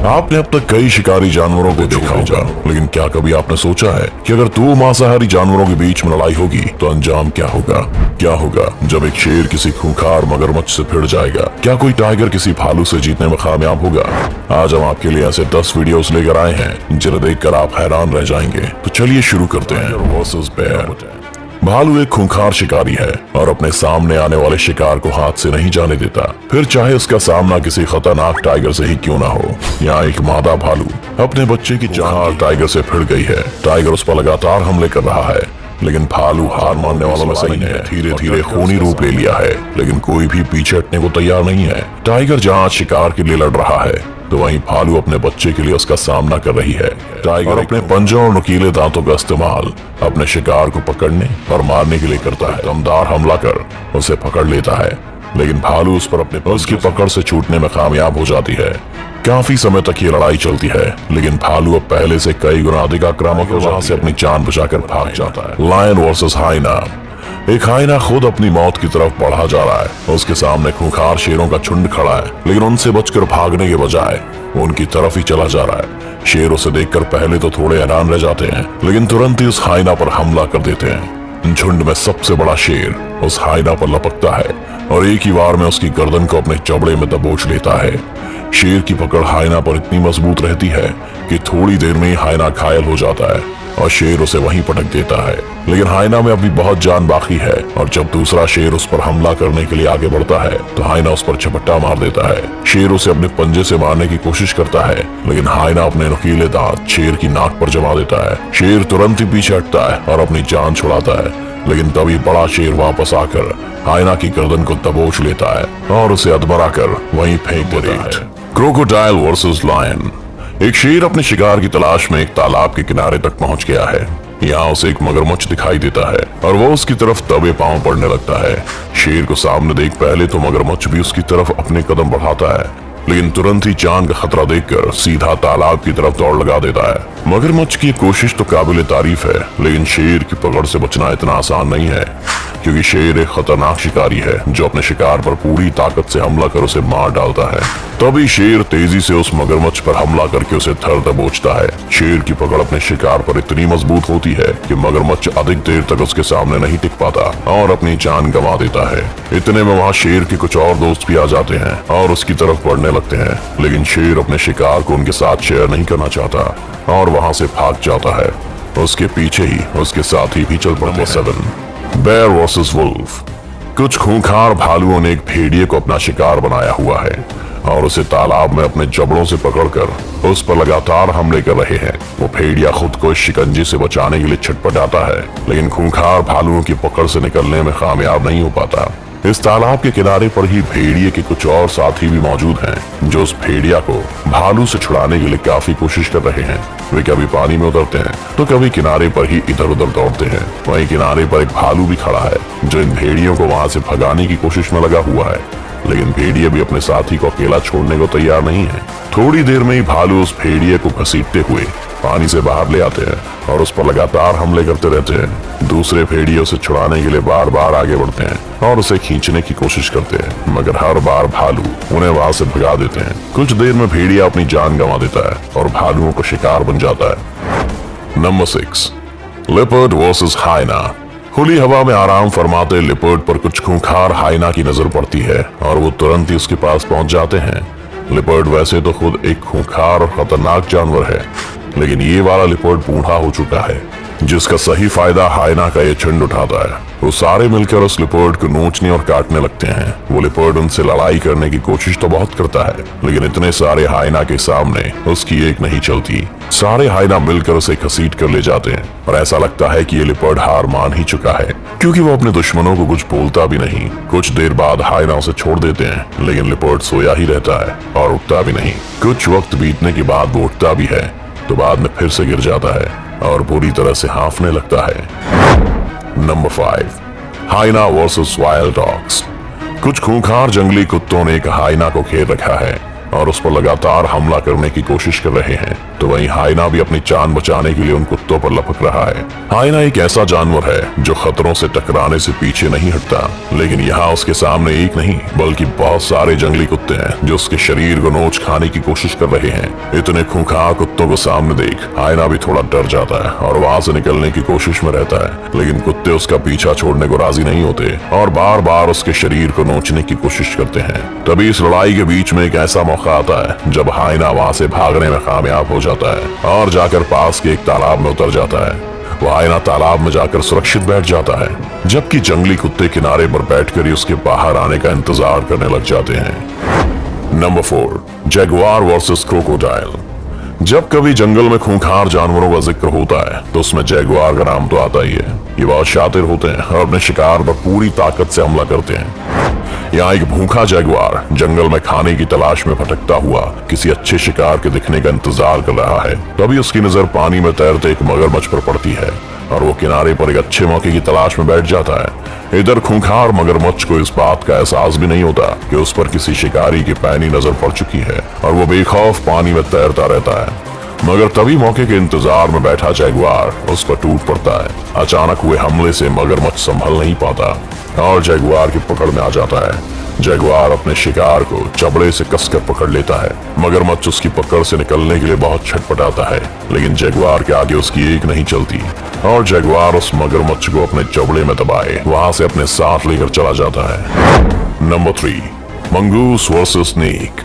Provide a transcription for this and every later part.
आपने अब तक कई शिकारी जानवरों को देखा होगा, लेकिन क्या कभी आपने सोचा है कि अगर दो मांसाहारी जानवरों के बीच में लड़ाई होगी तो अंजाम क्या होगा? क्या होगा जब एक शेर किसी खूंखार मगरमच्छ से भिड़ जाएगा? क्या कोई टाइगर किसी भालू से जीतने में कामयाब होगा? आज हम आपके लिए ऐसे 10 वीडियोस लेकर आए हैं जिन्हें देखकर आप हैरान रह जाएंगे। तो चलिए शुरू करते हैं। Versus bear. भालू एक खूंखार शिकारी है और अपने सामने आने वाले शिकार को हाथ से नहीं जाने देता, फिर चाहे उसका सामना किसी खतरनाक टाइगर से ही क्यों ना हो। यहाँ एक मादा भालू अपने बच्चे की जान टाइगर से भिड़ गई है। टाइगर उस पर लगातार हमले कर रहा है, लेकिन भालू हार मानने वालों में सही है। धीरे धीरे खूनी रूप ले लिया है, लेकिन कोई भी पीछे हटने को तैयार नहीं है। टाइगर जहाँ शिकार के लिए लड़ रहा है, तो वहीं भालू अपने बच्चे के लिए उसका सामना कर रही है। टाइगर अपने पंजों और नुकीले दांतों का इस्तेमाल अपने शिकार को पकड़ने और मारने के लिए करता है। दमदार हमला कर उसे पकड़ लेता है, लेकिन भालू उस पर अपने उसकी पकड़ से छूटने में कामयाब हो जाती है। काफी समय तक ये लड़ाई चलती है, लेकिन भालू अब पहले से कई गुना अधिक आक्रामक हो वहां से अपनी जान बचाकर भाग जाता है। Lion versus hyena. एक हाइना खुद अपनी मौत की तरफ बढ़ा जा रहा है। उसके सामने खूंखार शेरों का झुंड खड़ा है, लेकिन उनसे बचकर भागने के बजाय वो उनकी तरफ ही चला जा रहा है। शेर उसे देखकर पहले तो थोड़े हैरान रह जाते हैं, लेकिन तुरंत ही उस हाइना पर हमला कर देते हैं। झुंड में सबसे बड़ा शेर उस हाइना पर लपकता है और एक ही वार में उसकी गर्दन को अपने जबड़े में दबोच लेता है। शेर की पकड़ हाइना पर इतनी मजबूत रहती है कि थोड़ी देर में ही हाइना घायल हो जाता है और शेर उसे वहीं पटक देता है। लेकिन हाइना में अभी बहुत जान बाकी है, और जब दूसरा शेर उस पर हमला करने के लिए आगे बढ़ता है तो हाइना उस पर झपट्टा मार देता है। शेर उसे अपने पंजे से मारने की कोशिश करता है, लेकिन हाइना अपने नुकीले दांत शेर की नाक पर जमा देता है। शेर तुरंत ही पीछे हटता है और अपनी जान छुड़ाता है, लेकिन तभी बड़ा शेर वापस आकर हाइना की गर्दन को दबोच लेता है और उसे अधमरा कर वहीं फेंक देता है। Crocodile versus lion. एक शेर अपने शिकार की तलाश में एक तालाब के किनारे तक पहुंच गया है। यहाँ उसे एक मगरमच्छ दिखाई देता है और वो उसकी तरफ दबे पांव पड़ने लगता है। शेर को सामने देख पहले तो मगरमच्छ भी उसकी तरफ अपने कदम बढ़ाता है, लेकिन तुरंत ही जान का खतरा देखकर सीधा तालाब की तरफ दौड़ लगा देता है। मगरमच्छ की कोशिश तो काबिले तारीफ है, लेकिन शेर की पकड़ से बचना इतना आसान नहीं है, क्योंकि शेर एक खतरनाक शिकारी है जो अपने शिकार पर पूरी ताकत से हमला कर उसे मार डालता है। तभी शेर तेजी से उस मगरमच्छ पर हमला करके उसे धर दबोचता है। शेर की पकड़ अपने शिकार पर इतनी मजबूत होती है कि मगरमच्छ अधिक देर तक उसके सामने नहीं टिक पाता और अपनी जान गंवा देता है। इतने में वहाँ शेर के कुछ और दोस्त भी आ जाते हैं और उसकी तरफ बढ़ने लगते हैं, लेकिन शेर अपने शिकार को उनके साथ शेयर नहीं करना चाहता और वहाँ से भाग जाता है। उसके पीछे ही उसके साथी भी चल पड़ते हैं। 7 बेयर वर्सेस वुल्फ। कुछ खूंखार भालुओं ने एक भेड़िए को अपना शिकार बनाया हुआ है और उसे तालाब में अपने जबड़ों से पकड़कर उस पर लगातार हमले कर रहे हैं। वो भेड़िया खुद को इस शिकंजे से बचाने के लिए छटपटाता है, लेकिन खूंखार भालुओं की पकड़ से निकलने में कामयाब नहीं हो पाता। इस तालाब के किनारे पर ही भेड़िए के कुछ और साथी भी मौजूद हैं, जो उस भेड़िया को भालू से छुड़ाने के लिए काफी कोशिश कर रहे हैं। वे कभी पानी में उतरते हैं तो कभी किनारे पर ही इधर उधर दौड़ते हैं। वहीं किनारे पर एक भालू भी खड़ा है जो इन भेड़ियों को वहां से भगाने की कोशिश में लगा हुआ है, लेकिन भेड़िए भी अपने साथी को अकेला छोड़ने को तैयार नहीं है। थोड़ी देर में ही भालू उस भेड़िए को घसीटते हुए पानी से बाहर ले आते हैं और उस पर लगातार हमले करते रहते हैं। दूसरे भेड़िए उसे छुड़ाने के लिए बार बार आगे बढ़ते हैं और उसे खींचने की कोशिश करते हैं, मगर हर बार भालू उन्हें वहां से भगा देते हैं। कुछ देर में भेड़िया अपनी जान गंवा देता है और भालुओं को शिकार बन जाता है। Number 6 leopard versus hyena. खुली हवा में आराम फरमाते लेपर्ड पर कुछ खूंखार हाइना की नजर पड़ती है और वो तुरंत ही उसके पास पहुंच जाते हैं। लेपर्ड वैसे तो खुद एक खूंखार और खतरनाक जानवर है, लेकिन ये वाला लेपर्ड बूढ़ा हो चुका है, जिसका सही फायदा हाइना का ये झुंड उठाता है। वो सारे मिलकर उस लेपर्ड को नोचने और काटने लगते हैं। वो लेपर्ड उनसे लड़ाई करने की कोशिश तो बहुत करता है, लेकिन इतने सारे हाइना के सामने उसकी एक नहीं चलती। सारे हाइना मिलकर उसे घसीट कर ले जाते हैं और ऐसा लगता है कि ये लेपर्ड हार मान ही चुका है, क्योंकि वो अपने दुश्मनों को कुछ बोलता भी नहीं। कुछ देर बाद हाइना उसे छोड़ देते हैं, लेकिन लेपर्ड सोया ही रहता है और उठता भी नहीं। कुछ वक्त बीतने के बाद वो उठता भी है तो बाद में फिर से गिर जाता है और बुरी तरह से हांफने लगता है। Number 5 hyena versus wild dogs. कुछ खूंखार जंगली कुत्तों ने एक हाइना को घेर रखा है और उस पर लगातार हमला करने की कोशिश कर रहे हैं, तो वहीं हाइना भी अपनी जान बचाने के लिए उन कुत्तों पर लपक रहा है। हाइना एक ऐसा जानवर है जो खतरों से टकराने से पीछे नहीं हटता, लेकिन यहाँ उसके सामने एक नहीं बल्कि बहुत सारे जंगली कुत्ते हैं जो उसके शरीर को नोच खाने की कोशिश कर रहे हैं। इतने खूंखार कुत्तों को सामने देख हाइना भी थोड़ा डर जाता है और वहाँ से निकलने की कोशिश में रहता है, लेकिन कुत्ते उसका पीछा छोड़ने को राजी नहीं होते और बार बार उसके शरीर को नोचने की कोशिश करते हैं। तभी इस लड़ाई के बीच में एक ऐसा मौका आता है जब हाइना वहाँ से भागने में कामयाब हो जाता है और जाकर पास के एक तालाब में उतर जाता है। वो हाइना तालाब में जाकर सुरक्षित बैठ जाता है, जबकि जंगली कुत्ते किनारे पर बैठकर ही उसके बाहर आने का इंतजार करने लग जाते हैं। Number 4, Jaguar versus crocodile. जब कभी जंगल में खूंखार जानवरों का जिक्र होता है तो उसमें जैगुआर का नाम तो आता ही है। ये बहुत शातिर होते हैं और अपने शिकार पर पूरी ताकत से हमला करते हैं। यहाँ एक भूखा जैगुआर जंगल में खाने की तलाश में भटकता हुआ किसी अच्छे शिकार के दिखने का इंतजार कर रहा है। तभी उसकी नजर पानी में तैरते एक मगरमच्छ पर पड़ती है और वो किनारे पर एक अच्छे मौके की तलाश में बैठ जाता है। इधर खूंखार मगरमच्छ को इस बात का एहसास भी नहीं होता कि उस पर किसी शिकारी की पैनी नजर पड़ चुकी है और वो बेखौफ पानी में तैरता रहता है। मगर तभी मौके के इंतजार में बैठा जैगुआर उस पर टूट पड़ता है। अचानक हुए हमले से मगरमच्छ संभल नहीं पाता और जैगुआर की पकड़ में आ जाता है। जैगुआर अपने शिकार को चबड़े से कसकर पकड़ लेता है। मगरमच्छ उसकी पकड़ से निकलने के लिए बहुत छटपटाता है, लेकिन जैगुआर के आगे उसकी एक नहीं चलती और जैगुआर उस मगरमच्छ को अपने चबड़े में दबाए वहां से अपने साथ लेकर चला जाता है। Number 3, mongoose versus snake.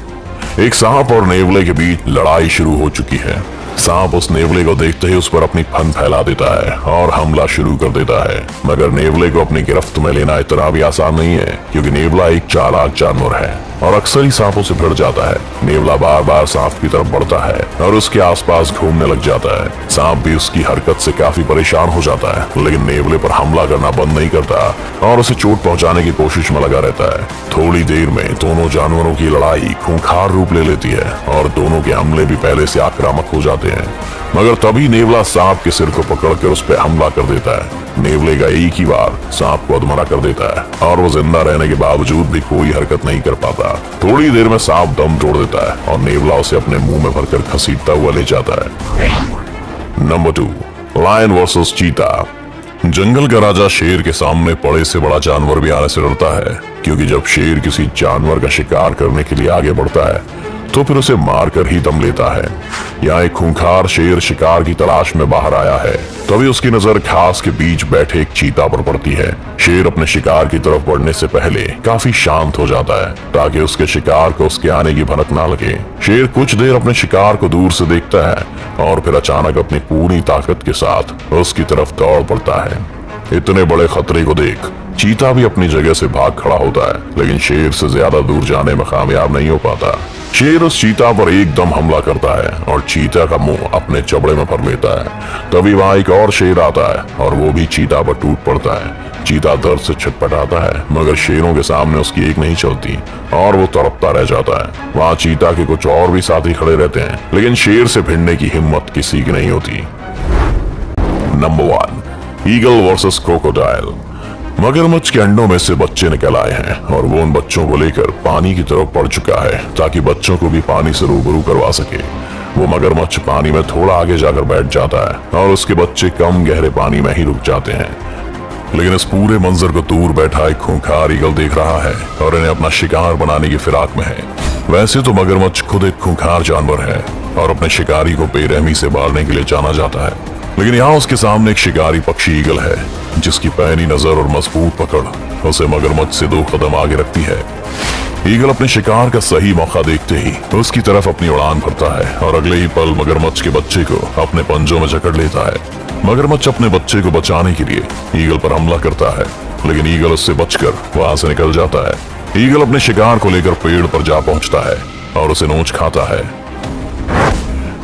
एक सांप और नेवले के बीच लड़ाई शुरू हो चुकी है। सांप उस नेवले को देखते ही उस पर अपनी फन फैला देता है और हमला शुरू कर देता है, मगर नेवले को अपनी गिरफ्त में लेना इतना भी आसान नहीं है, क्योंकि नेवला एक चालाक जानवर है और अक्सर ही सांपों से भिड़ जाता है। नेवला बार बार सांप की तरफ बढ़ता है और उसके आसपास घूमने लग जाता है। सांप भी उसकी हरकत से काफी परेशान हो जाता है, लेकिन नेवले पर हमला करना बंद नहीं करता और उसे चोट पहुंचाने की कोशिश में लगा रहता है। थोड़ी देर में दोनों जानवरों की लड़ाई खूंखार रूप ले लेती है और दोनों के हमले भी पहले से आक्रामक हो जाते हैं, मगर तभी नेवला सांप के सिर को पकड़कर उस पर हमला कर देता है। नेवले का एक ही बार सांप को अधमरा कर देता है और वो जिंदा रहने के बावजूद भी कोई हरकत नहीं कर पाता। थोड़ी देर में सांप दम तोड़ देता है और नेवला उसे अपने मुंह में भरकर घसीटता हुआ ले जाता है। नंबर 2, लायन वर्सेस चीता। जंगल का राजा शेर के सामने बड़े से बड़ा जानवर भी आने से डरता है, क्योंकि जब शेर किसी जानवर का शिकार करने के लिए आगे बढ़ता है तो फिर उसे मारकर ही दम लेता है। यहाँ एक खूंखार शेर शिकार की तलाश में बाहर आया है, तभी उसकी नजर घास के बीच बैठे एक चीता पर पड़ती है। शेर अपने शिकार की तरफ बढ़ने से पहले काफी शांत हो जाता है ताकि उसके शिकार को उसके आने की भनक ना लगे। शेर कुछ देर अपने शिकार को दूर से देखता है और फिर अचानक अपनी पूरी ताकत के साथ उसकी तरफ दौड़ पड़ता है। इतने बड़े खतरे को देख चीता भी अपनी जगह से भाग खड़ा होता है, लेकिन शेर से ज्यादा दूर जाने में कामयाब नहीं हो पाता। शेर उस चीता पर एकदम हमला करता है और चीता का मुंह अपने चबड़े में भर लेता है। तभी वहां एक और शेर आता है और वो भी चीता पर टूट पड़ता है। चीता दर्द से छटपटाता है, मगर शेरों के सामने उसकी एक नहीं चलती और वो तड़पता रह जाता है। वहां चीता के कुछ और भी साथी खड़े रहते हैं, लेकिन शेर से भिड़ने की हिम्मत किसी की नहीं होती। Number 1, eagle versus crocodile. मगरमच्छ के अंडों में से बच्चे निकल आए हैं और वो उन बच्चों को लेकर पानी की तरफ बढ़ चुका है ताकि बच्चों को भी पानी से रूबरू करवा सके। वो मगरमच्छ पानी में थोड़ा आगे जाकर बैठ जाता है और उसके बच्चे कम गहरे पानी में ही रुक जाते हैं, लेकिन इस पूरे मंजर को दूर बैठा एक खूंखार ईगल देख रहा है और इन्हें अपना शिकार बनाने की फिराक में है। वैसे तो मगरमच्छ खुद एक खूंखार जानवर है और अपने शिकारी को बेरहमी से मारने के लिए जाना जाता है, लेकिन यहाँ उसके सामने एक शिकारी पक्षी ईगल है जिसकी पैनी नजर और मजबूत पकड़ उसे मगरमच्छ से 2 कदम आगे रखती है। ईगल अपने शिकार का सही मौका देखते ही उसकी तरफ अपनी उड़ान भरता है और अगले ही पल मगरमच्छ के बच्चे को अपने पंजों में जकड़ लेता है। मगरमच्छ अपने बच्चे को बचाने के लिए ईगल पर हमला करता है, लेकिन ईगल उससे बचकर वहां से निकल जाता है। ईगल अपने शिकार को लेकर पेड़ पर जा पहुंचता है और उसे नोच खाता है।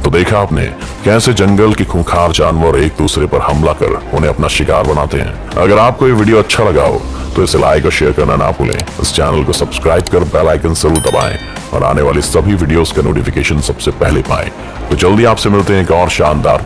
तो देखा आपने कैसे जंगल के खूंखार जानवर एक दूसरे पर हमला कर उन्हें अपना शिकार बनाते हैं। अगर आपको ये वीडियो अच्छा लगा हो तो इसे लाइक और शेयर करना ना भूलें। इस चैनल को सब्सक्राइब कर बेल आइकन जरूर दबाएं और आने वाली सभी वीडियोस का नोटिफिकेशन सबसे पहले पाएं। तो जल्दी आपसे मिलते हैं एक और शानदार